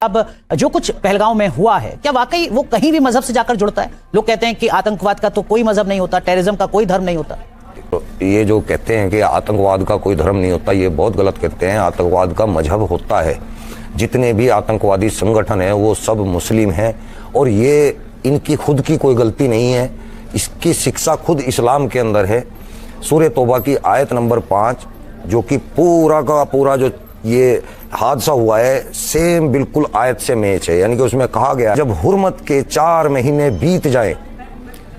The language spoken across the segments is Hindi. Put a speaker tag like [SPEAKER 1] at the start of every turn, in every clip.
[SPEAKER 1] अब जो कुछ पहलगांव में हुआ है, क्या वाकई वो कहीं भी मजहब से जाकर जुड़ता है? लोग कहते हैं कि आतंकवाद का तो कोई मजहब नहीं होता, टेररिज्म का कोई धर्म नहीं होता।
[SPEAKER 2] तो ये जो कहते हैं कि आतंकवाद का कोई धर्म नहीं होता, ये बहुत गलत कहते हैं। आतंकवाद का मजहब होता है। जितने भी आतंकवादी संगठन हैं वो सब मुस्लिम हैं, और ये इनकी खुद की कोई गलती नहीं है। इसकी शिक्षा खुद इस्लाम के अंदर है। सूरह तौबा की आयत नंबर 5, जो कि पूरा का पूरा जो ये हादसा हुआ है सेम बिल्कुल आयत से मैच है। यानी कि उसमें कहा गया, जब हुर्मत के 4 महीने बीत जाएं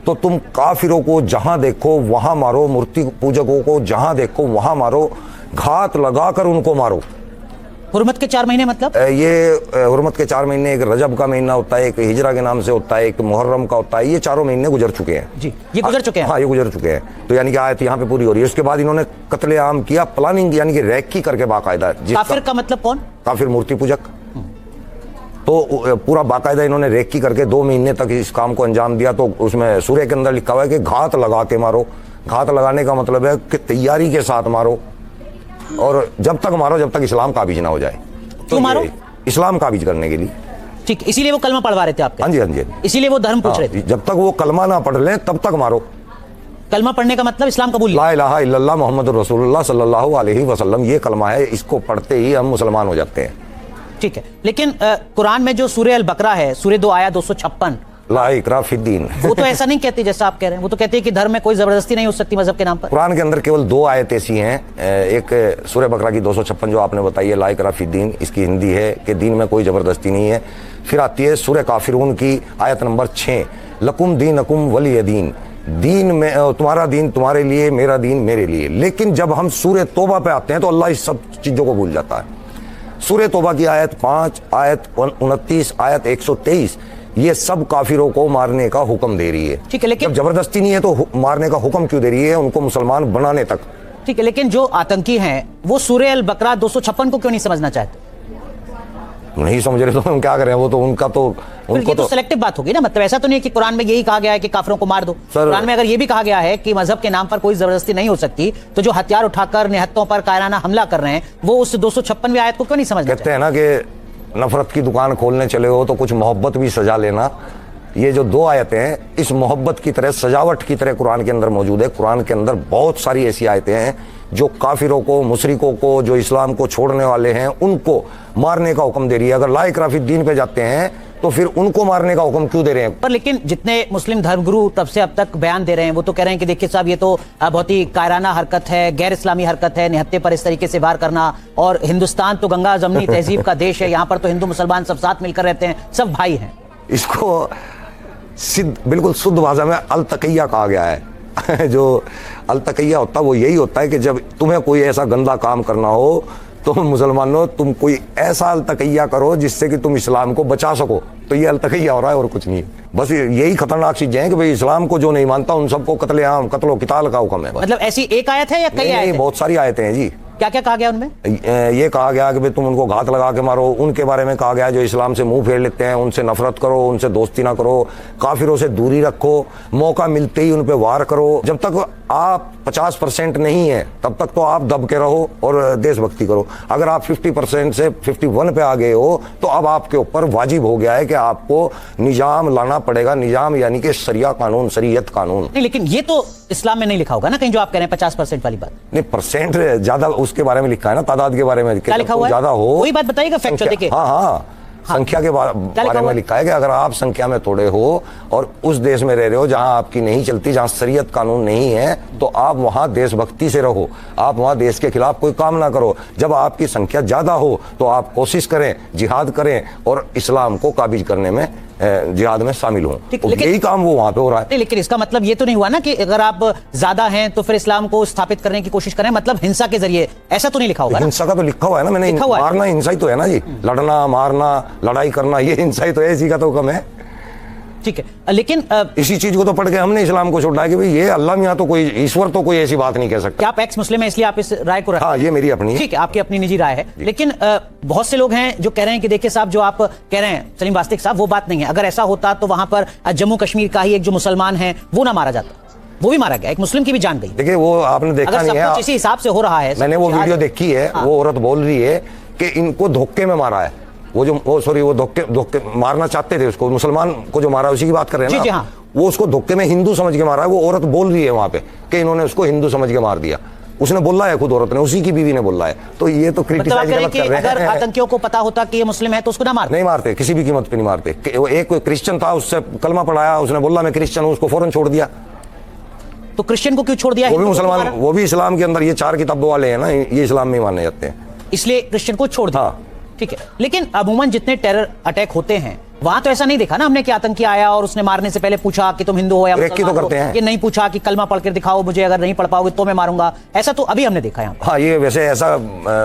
[SPEAKER 2] तो तुम काफिरों को जहां देखो वहां मारो, मूर्ति पूजकों को जहां देखो वहां मारो, घात लगाकर उनको मारो।
[SPEAKER 1] हुर्मत के 4 महीने मतलब?
[SPEAKER 2] ये हुर्मत के 4 महीने, एक रजब का महीना होता है, एक हिजरा के नाम से होता है, एक मुहर्रम का होता है। ये 4 महीने गुजर चुके हैं
[SPEAKER 1] जी, ये गुजर चुके हैं।
[SPEAKER 2] हाँ, ये गुजर चुके हैं। तो यानी कि आयत यहाँ पे पूरी हो रही है। उसके बाद इन्होंने कत्लेआम किया, प्लानिंग यानी कि रैकी करके बाकायदा।
[SPEAKER 1] काफिर का मतलब कौन?
[SPEAKER 2] काफिर मूर्ति पूजक। तो पूरा बाकायदा इन्होंने रेकी करके 2 महीने तक इस काम को अंजाम दिया। तो उसमें सूर्य के अंदर लिखा हुआ है कि घात लगा के मारो। घात लगाने का मतलब है कि तैयारी के साथ मारो, और जब तक मारो जब तक इस्लाम काबिज ना हो जाए।
[SPEAKER 1] तो मारो
[SPEAKER 2] इस्लाम काबिज करने के लिए।
[SPEAKER 1] ठीक, इसीलिए वो कलमा पढ़वा रहे थे आपके?
[SPEAKER 2] हाँ जी, हाँ जी।
[SPEAKER 1] इसीलिए वो धर्म पूछ रहे थे।
[SPEAKER 2] जब तक वो कलमा ना पढ़ लें तब तक मारो।
[SPEAKER 1] कलमा पढ़ने का मतलब इस्लाम कबूल?
[SPEAKER 2] ला इलाहा इल्लल्लाह मुहम्मदुर रसूलुल्लाह सल्लल्लाहु अलैहि वसल्लम, ये कलमा है। इसको पढ़ते ही हम मुसलमान हो जाते हैं।
[SPEAKER 1] ठीक है, लेकिन कुरान में जो सूरह अल बकरा है, सूरह 2 आया 256,
[SPEAKER 2] ला इकरा फिद्दीन,
[SPEAKER 1] वो तो ऐसा नहीं कहती जैसा आप कह रहे हैं। वो तो कहती है कि धर्म में कोई जबरदस्ती नहीं हो सकती मजहब के नाम पर।
[SPEAKER 2] कुरान के अंदर केवल 2 आयत ऐसी हैं। एक सूरह बकरा की 256 जो आपने बताई है, ला इकरा फिद्दीन, इसकी हिंदी है कि दीन में कोई जबरदस्ती नहीं है। फिर आती है सूरह काफिरून की आयत नंबर 6, लकुम दीनकुम वलिय दीन, दीन में तुम्हारा दीन तुम्हारे लिए, मेरा दीन मेरे लिए। लेकिन जब हम सूरह तौबा पे आते हैं तो अल्लाह इस सब चीजों को भूल जाता है। सूरह तौबा की आयत 5, आयत 29, आयत 123, ये सब काफिरों को मारने का हुक्म दे रही है।
[SPEAKER 1] ठीक है, लेकिन
[SPEAKER 2] जब जबरदस्ती नहीं है तो मारने का हुक्म क्यों दे रही है? उनको मुसलमान बनाने तक।
[SPEAKER 1] ठीक है, लेकिन जो आतंकी हैं वो सूरह अल बकरा 256 को क्यों नहीं समझना चाहते?
[SPEAKER 2] नहीं समझ रहे तो हम क्या करें? वो तो उनका तो
[SPEAKER 1] ये तो सिलेक्टिव बात होगी ना। मतलब ऐसा तो नहीं है कि कुरान में यही कहा गया है कि काफिरों को मार दो। कुरान में अगर ये भी कहा गया है कि मजहब के नाम पर कोई जबरदस्ती नहीं हो सकती, तो जो हथियार उठाकर निहत्तों पर कायराना हमला कर रहे हैं वो उस 256वीं आयत को क्यों नहीं समझना?
[SPEAKER 2] कहते हैं ना कि नफरत की दुकान खोलने चले हो तो कुछ मोहब्बत भी सजा लेना। ये जो 2 आयतें हैं, इस मोहब्बत की तरह, सजावट की तरह कुरान के अंदर मौजूद है। कुरान के अंदर बहुत सारी ऐसी आयतें हैं जो काफिरों को, मुशरिकों को, जो इस्लाम को छोड़ने वाले हैं, उनको मारने का हुक्म दे रही है। अगर ला इकरा फिद्दीन पे जाते हैं तो फिर उनको मारने का हुक्म क्यों दे रहे हैं?
[SPEAKER 1] पर लेकिन जितने मुस्लिम धर्मगुरु तब से अब तक बयान दे रहे हैं वो तो कह रहे हैं कि देखिए साहब, ये तो बहुत ही कायराना हरकत है, गैर इस्लामी हरकत है, निहत्ते पर इस तरीके से वार करना। और हिंदुस्तान तो गंगा जमनी तहजीब का देश है, यहाँ पर तो हिंदू मुसलमान सब साथ मिलकर रहते हैं, सब भाई हैं।
[SPEAKER 2] इसको बिल्कुल शुद्ध भाषा में अल-तक़िया कहा गया है। जो अल-तक़िया होता है वो यही होता है कि जब तुम्हें कोई ऐसा गंदा काम करना हो तो मुसलमानों तुम कोई ऐसा अल-तक़िया करो जिससे कि तुम इस्लाम को बचा सको। तो ये अल-तक़िया हो रहा है और कुछ नहीं है। बस यही खतरनाक चीजें हैं कि भाई इस्लाम को जो नहीं मानता उन सबको कत्लेआम, कत्लो किताल का हुक्म है।
[SPEAKER 1] मतलब ऐसी एक आयत है या कई आयत है?
[SPEAKER 2] बहुत सारी आयतें हैं जी।
[SPEAKER 1] क्या क्या कहा गया उनमें?
[SPEAKER 2] ये कहा गया कि भाई तुम उनको घात लगा के मारो। उनके बारे में कहा गया जो इस्लाम से मुंह फेर लेते हैं, उनसे नफरत करो, उनसे दोस्ती ना करो, काफिरों से दूरी रखो, मौका मिलते ही उन पे वार करो। जब तक आप 50% नहीं है तब तक तो आप दब के रहो और देशभक्ति करो। अगर आप 50% से 51 पे आ गए हो तो अब आपके ऊपर वाजिब हो गया है कि आपको निजाम लाना पड़ेगा। निजाम यानी कि शरिया कानून, शरीयत कानून।
[SPEAKER 1] नहीं, लेकिन ये तो इस्लाम में नहीं लिखा होगा ना कहीं, जो आप कह रहे हैं 50% वाली बात?
[SPEAKER 2] नहीं, परसेंट ज्यादा उसके बारे में लिखा है ना, तादाद के बारे में
[SPEAKER 1] क्या लिखा हुआ है?
[SPEAKER 2] ज्यादा हो
[SPEAKER 1] वही बात बताइएगा, फैक्ट देखिए।
[SPEAKER 2] हाँ, संख्या के बारे में लिखा है कि अगर आप संख्या में थोड़े हो और उस देश में रह रहे हो जहां आपकी नहीं चलती, जहां शरीयत कानून नहीं है, तो आप वहां देशभक्ति से रहो। आप वहां देश के खिलाफ कोई काम ना करो। जब आपकी संख्या ज्यादा हो तो आप कोशिश करें, जिहाद करें और इस्लाम को काबिज करने में, जिहाद में शामिल हों। यही काम वो वहां पे हो रहा है।
[SPEAKER 1] लेकिन इसका मतलब ये तो नहीं हुआ ना कि अगर आप ज्यादा हैं तो फिर इस्लाम को स्थापित करने की कोशिश करें, मतलब हिंसा के जरिए, ऐसा तो नहीं लिखा होगा?
[SPEAKER 2] हिंसा का तो लिखा हुआ है ना, मैंने मारना हिंसा ही तो है ना जी। लड़ना, मारना, लड़ाई करना, ये हिंसा ही तो है, इसी का तो हुक्म है।
[SPEAKER 1] ठीक है, लेकिन
[SPEAKER 2] इसी चीज को तो पढ़ के हमने इस्लाम को छोड़ा कि भाई ये अल्लाह मियां तो कोई ईश्वर तो कोई ऐसी बात नहीं कह सकता।
[SPEAKER 1] आप एक्स मुस्लिम है इसलिए आप इस राय को
[SPEAKER 2] हाँ, ये मेरी अपनी,
[SPEAKER 1] ठीक है, आपकी अपनी निजी राय है। लेकिन बहुत से लोग हैं जो कह रहे हैं कि देखिए साहब, जो आप कह रहे हैं सलीम वास्तिक साहब, वो बात नहीं है। अगर ऐसा होता तो वहां पर जम्मू कश्मीर का ही एक जो मुसलमान है वो ना मारा जाता, वो भी मारा गया, एक मुस्लिम की भी जान गई।
[SPEAKER 2] देखिए वो आपने देखा नहीं है,
[SPEAKER 1] इसी हिसाब से हो रहा है।
[SPEAKER 2] मैंने वो वीडियो देखी है। वो औरत बोल रही है कि इनको धोखे में मारा है। वो सॉरी वो धोखे मारना चाहते थे उसको, मुसलमान को जो मारा उसी की बात कर रहे हैं
[SPEAKER 1] जी,
[SPEAKER 2] ना।
[SPEAKER 1] हाँ।
[SPEAKER 2] वो उसको धोखे में हिंदू समझ के मारा है। वो औरत बोल रही है वहां पे कि इन्होंने उसको हिंदू समझ के मार दिया। उसने बोला है, खुद औरत ने, उसी की बीवी ने बोला है। तो ये तो क्रिटिसाइज गलत कर रहे हैं।
[SPEAKER 1] अगर आतंकियों को पता होता कि ये मुस्लिम है तो उसको ना मारते?
[SPEAKER 2] नहीं मारते, किसी भी कीमत पे नहीं मारते। वो एक कोई क्रिश्चियन था, उससे कलमा पढ़ाया, उसने बोला मैं क्रिश्चियन हूं, उसको फौरन छोड़ दिया।
[SPEAKER 1] तो क्रिश्चियन को क्यों छोड़ दिया?
[SPEAKER 2] वो भी मुसलमान, वो भी इस्लाम के अंदर ये 4 किताबों वाले हैं ना, ये इस्लाम में माने जाते हैं,
[SPEAKER 1] इसलिए क्रिश्चियन को छोड़ दिया।
[SPEAKER 2] हाँ।
[SPEAKER 1] ठीक है, लेकिन अमूमन जितने टेरर अटैक होते हैं वहां तो ऐसा नहीं देखा ना हमने कि आतंकी आया और उसने मारने से पहले पूछा कि तुम हिंदू हो या
[SPEAKER 2] मुसलमान
[SPEAKER 1] हो।
[SPEAKER 2] करते हैं।
[SPEAKER 1] ये नहीं पूछा कि कलमा पढ़ कर दिखाओ मुझे, अगर नहीं पढ़ पाओगे तो मैं मारूंगा। ऐसा तो अभी हमने देखा है।
[SPEAKER 2] हाँ, ये वैसे ऐसा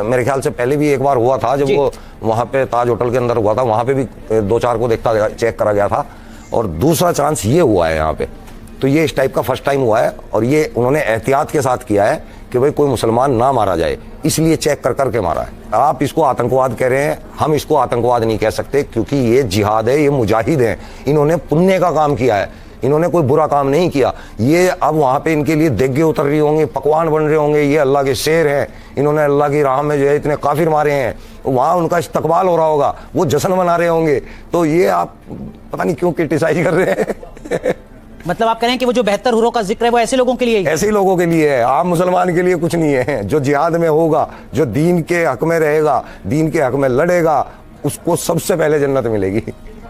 [SPEAKER 2] मेरे ख्याल से पहले भी एक बार हुआ था, जब वो वहां पे ताज होटल के अंदर हुआ था, वहां पे भी 2-4 को देखता गया, चेक करा गया था। और दूसरा चांस ये हुआ है यहाँ पे, तो ये इस टाइप का फर्स्ट टाइम हुआ है। और ये उन्होंने एहतियात के साथ किया है कि भाई कोई मुसलमान ना मारा जाए, इसलिए चेक कर करके मारा है। आप इसको आतंकवाद कह रहे हैं, हम इसको आतंकवाद नहीं कह सकते, क्योंकि ये जिहाद है, ये मुजाहिद हैं। इन्होंने पुण्य का काम किया है, इन्होंने कोई बुरा काम नहीं किया। ये अब वहां पे इनके लिए देगे उतर रही होंगी, पकवान बन रहे होंगे, ये अल्लाह के शेर हैं, इन्होंने अल्लाह की राह में जो है इतने काफिर मारे हैं, वहां उनका इस्तकबाल हो रहा होगा, वो जश्न मना रहे होंगे। तो ये आप पता नहीं क्यों क्रिटिसाइज कर रहे हैं।
[SPEAKER 1] मतलब आप कह रहे हैं कि वो जो 72 हुरों का जिक्र है वो ऐसे लोगों के लिए ही?
[SPEAKER 2] ऐसे ही लोगों के लिए है, आम मुसलमान के लिए कुछ नहीं है। जो जिहाद में होगा, जो दीन के हक में रहेगा, दीन के हक में लड़ेगा, उसको सबसे पहले जन्नत मिलेगी।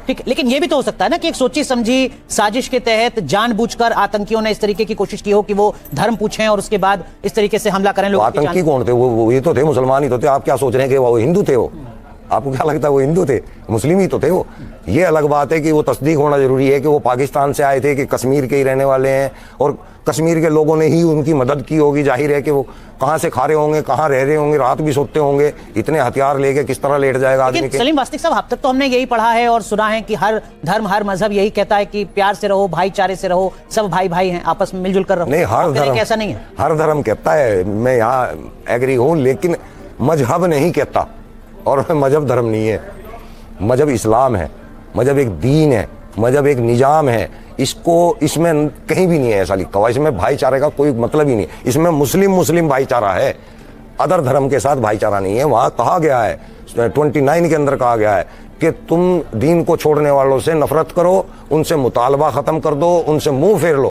[SPEAKER 1] ठीक, लेकिन ये भी तो हो सकता है ना कि एक सोची समझी साजिश के तहत जानबूझकर आतंकियों ने इस तरीके की कोशिश की हो कि वो धर्म पूछें और उसके बाद इस तरीके से हमला करें। लोग
[SPEAKER 2] आतंकी कौन थे? वो ये तो थे, मुसलमान ही तो थे। आप क्या सोच रहे हैं कि वो हिंदू थे? वो आपको क्या लगता है वो हिंदू थे? मुस्लिम ही तो थे वो। ये अलग बात है कि वो तस्दीक होना जरूरी है कि वो पाकिस्तान से आए थे, कि कश्मीर के ही रहने वाले हैं और कश्मीर के लोगों ने ही उनकी मदद की होगी। जाहिर है कि वो कहाँ से खा रहे होंगे, कहाँ रह रहे होंगे, रात भी सोते होंगे, इतने हथियार लेके किस तरह लेट जाएगा आदमी के।
[SPEAKER 1] सलीम वास्तविक साहब, अब तक तो हमने यही पढ़ा है और सुना है कि हर धर्म, हर मजहब यही कहता है कि प्यार से रहो, भाईचारे से रहो, सब भाई भाई हैं, आपस में मिलजुल कर रहो।
[SPEAKER 2] नहीं, हर धर्म
[SPEAKER 1] ऐसा नहीं है।
[SPEAKER 2] हर धर्म कहता है, मैं यहाँ एग्री हूँ, लेकिन मजहब नहीं कहता। और मजहब धर्म नहीं है, मजहब इस्लाम है, मजहब एक दीन है, मजहब एक निजाम है। इसको इसमें कहीं भी नहीं है ऐसा लिखा हुआ। इसमें भाईचारे का कोई मतलब ही नहीं। इसमें मुस्लिम भाईचारा है, अदर धर्म के साथ भाईचारा नहीं है। वहां कहा गया है 29 के अंदर कहा गया है कि तुम दीन को छोड़ने वालों से नफरत करो, उनसे मुतालबा खत्म कर दो, उनसे मुंह फेर लो।